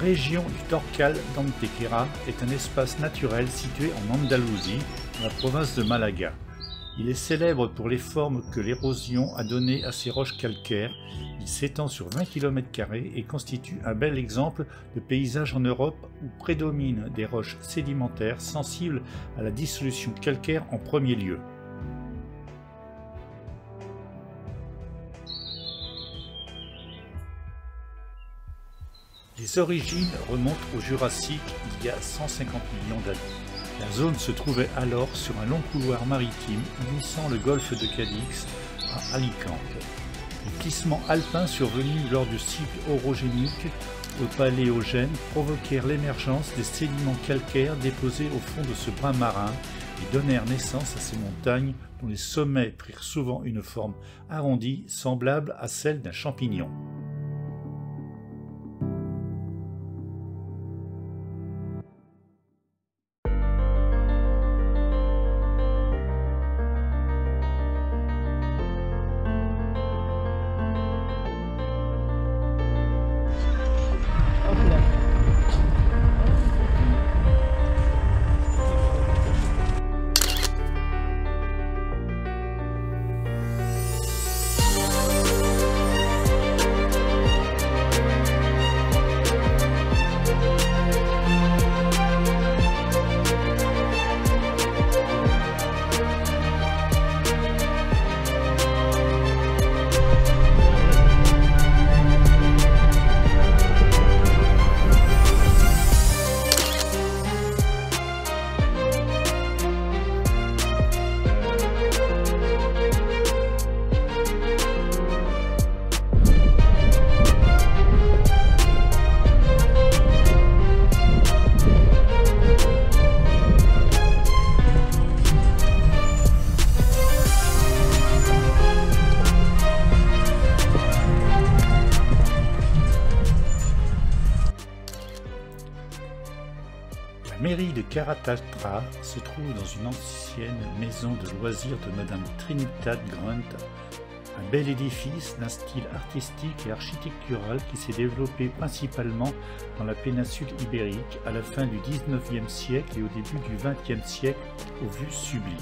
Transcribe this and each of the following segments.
région du Torcal d'Antequera est un espace naturel situé en Andalousie, dans la province de Malaga. Il est célèbre pour les formes que l'érosion a données à ces roches calcaires. Il s'étend sur 20 km² et constitue un bel exemple de paysage en Europe où prédominent des roches sédimentaires sensibles à la dissolution calcaire en premier lieu. Les origines remontent au Jurassique il y a 150 millions d'années. La zone se trouvait alors sur un long couloir maritime unissant le golfe de Cadix à Alicante. Les glissements alpins survenus lors du cycle orogénique au Paléogène provoquèrent l'émergence des sédiments calcaires déposés au fond de ce brin marin et donnèrent naissance à ces montagnes dont les sommets prirent souvent une forme arrondie semblable à celle d'un champignon. La mairie de Caratatra se trouve dans une ancienne maison de loisirs de Madame Trinidad Grunt, un bel édifice d'un style artistique et architectural qui s'est développé principalement dans la péninsule ibérique à la fin du XIXe siècle et au début du XXe siècle aux vues sublimes.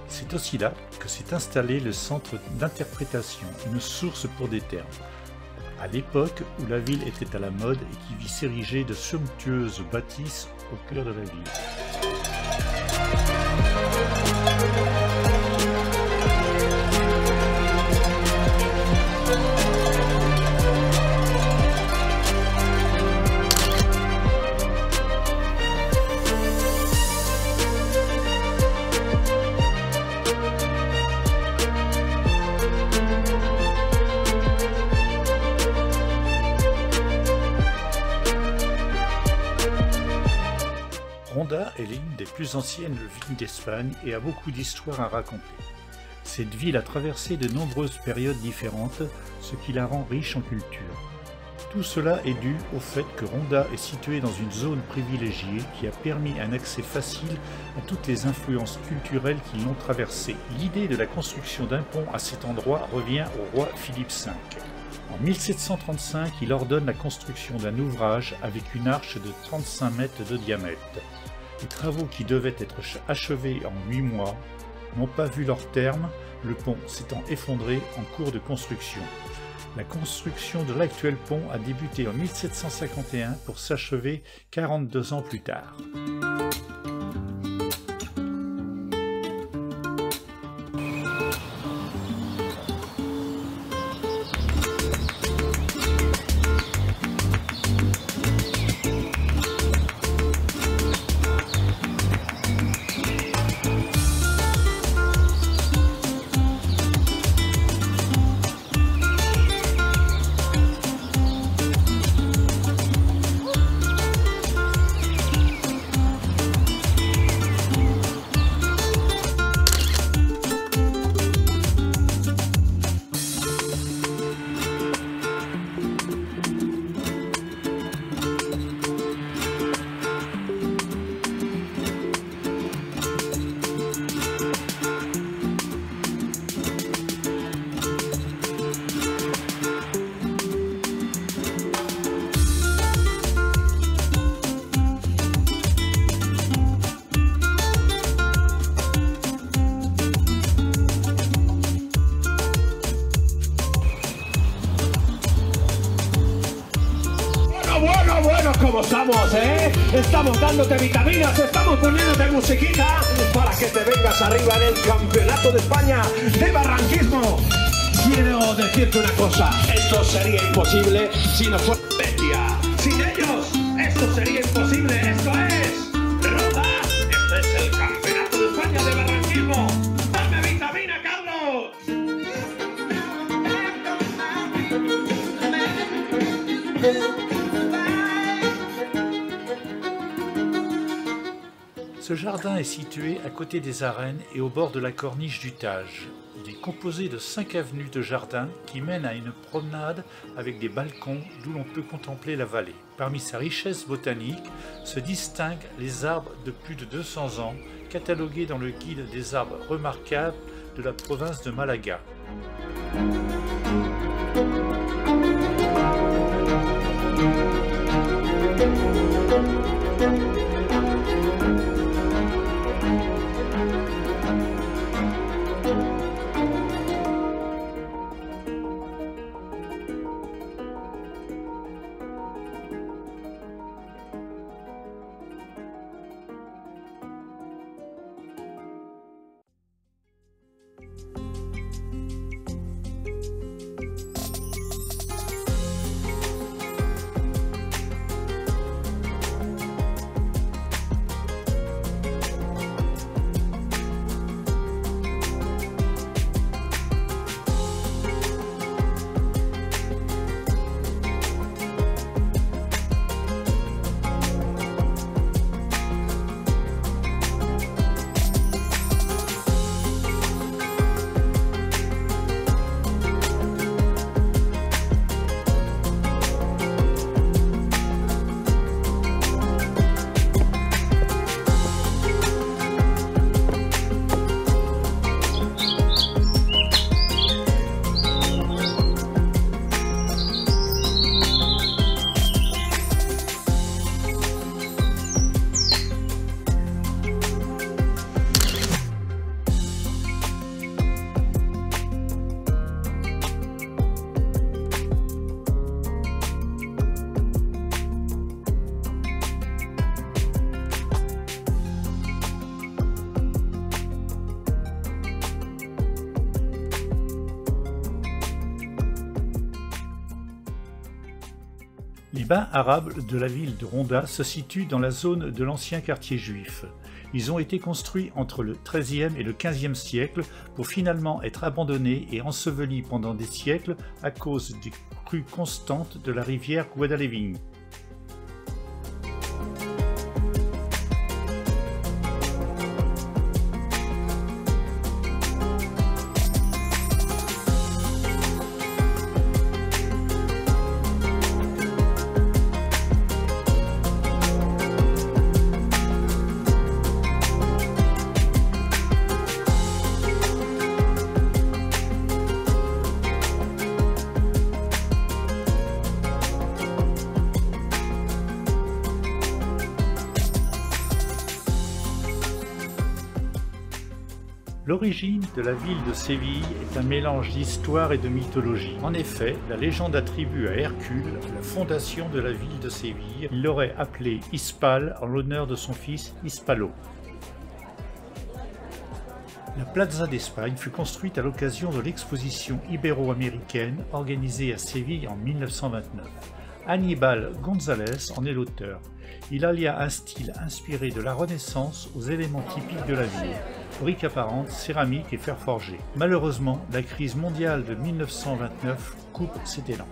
C'est aussi là que s'est installé le centre d'interprétation, une source pour des termes. À l'époque où la ville était à la mode et qui vit s'ériger de somptueuses bâtisses au cœur de la ville. Ronda est l'une des plus anciennes villes d'Espagne et a beaucoup d'histoires à raconter. Cette ville a traversé de nombreuses périodes différentes, ce qui la rend riche en culture. Tout cela est dû au fait que Ronda est située dans une zone privilégiée qui a permis un accès facile à toutes les influences culturelles qui l'ont traversée. L'idée de la construction d'un pont à cet endroit revient au roi Philippe V. En 1735, il ordonne la construction d'un ouvrage avec une arche de 35 mètres de diamètre. Les travaux qui devaient être achevés en 8 mois n'ont pas vu leur terme, le pont s'étant effondré en cours de construction. La construction de l'actuel pont a débuté en 1751 pour s'achever 42 ans plus tard. gozamos, ¿eh? Estamos dándote vitaminas, estamos poniéndote musiquita para que te vengas arriba en el Campeonato de España de Barranquismo. Quiero decirte una cosa, esto sería imposible si no fuera bestia. Sin ellos, esto sería imposible. Esto es Ronda. Este es el Campeonato de España de Barranquismo. ¡Dame vitamina, Carlos! Ce jardin est situé à côté des arènes et au bord de la corniche du Tage. Il est composé de 5 avenues de jardins qui mènent à une promenade avec des balcons d'où l'on peut contempler la vallée. Parmi sa richesse botanique se distinguent les arbres de plus de 200 ans, catalogués dans le guide des arbres remarquables de la province de Malaga. Les bains arabes de la ville de Ronda se situent dans la zone de l'ancien quartier juif. Ils ont été construits entre le XIIIe et le XVe siècle pour finalement être abandonnés et ensevelis pendant des siècles à cause des crues constantes de la rivière Guadaleving. L'origine de la ville de Séville est un mélange d'histoire et de mythologie. En effet, la légende attribue à Hercule la fondation de la ville de Séville. Il l'aurait appelée Hispale en l'honneur de son fils Hispalo. La Plaza d'Espagne fut construite à l'occasion de l'exposition ibéro-américaine organisée à Séville en 1929. Aníbal González en est l'auteur. Il allia un style inspiré de la Renaissance aux éléments typiques de la ville, briques apparentes, céramique et fer forgé. Malheureusement, la crise mondiale de 1929 coupe cet élan.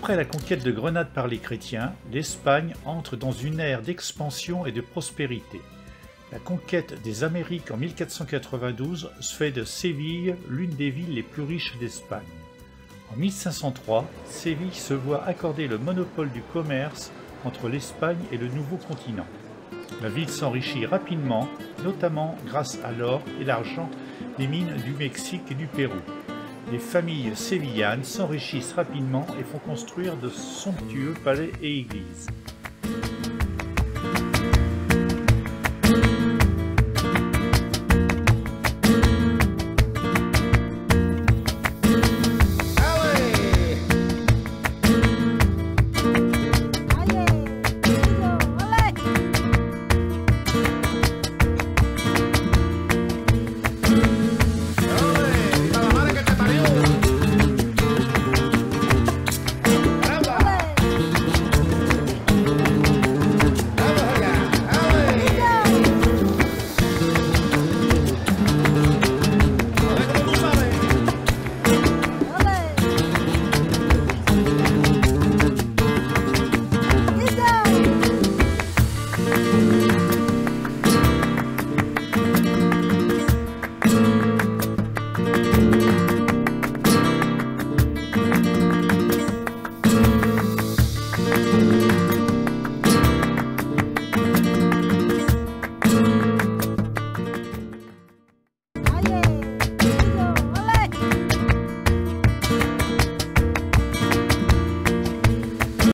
Après la conquête de Grenade par les chrétiens, l'Espagne entre dans une ère d'expansion et de prospérité. La conquête des Amériques en 1492 fait de Séville l'une des villes les plus riches d'Espagne. En 1503, Séville se voit accorder le monopole du commerce entre l'Espagne et le nouveau continent. La ville s'enrichit rapidement, notamment grâce à l'or et l'argent des mines du Mexique et du Pérou. Les familles sévillanes s'enrichissent rapidement et font construire de somptueux palais et églises.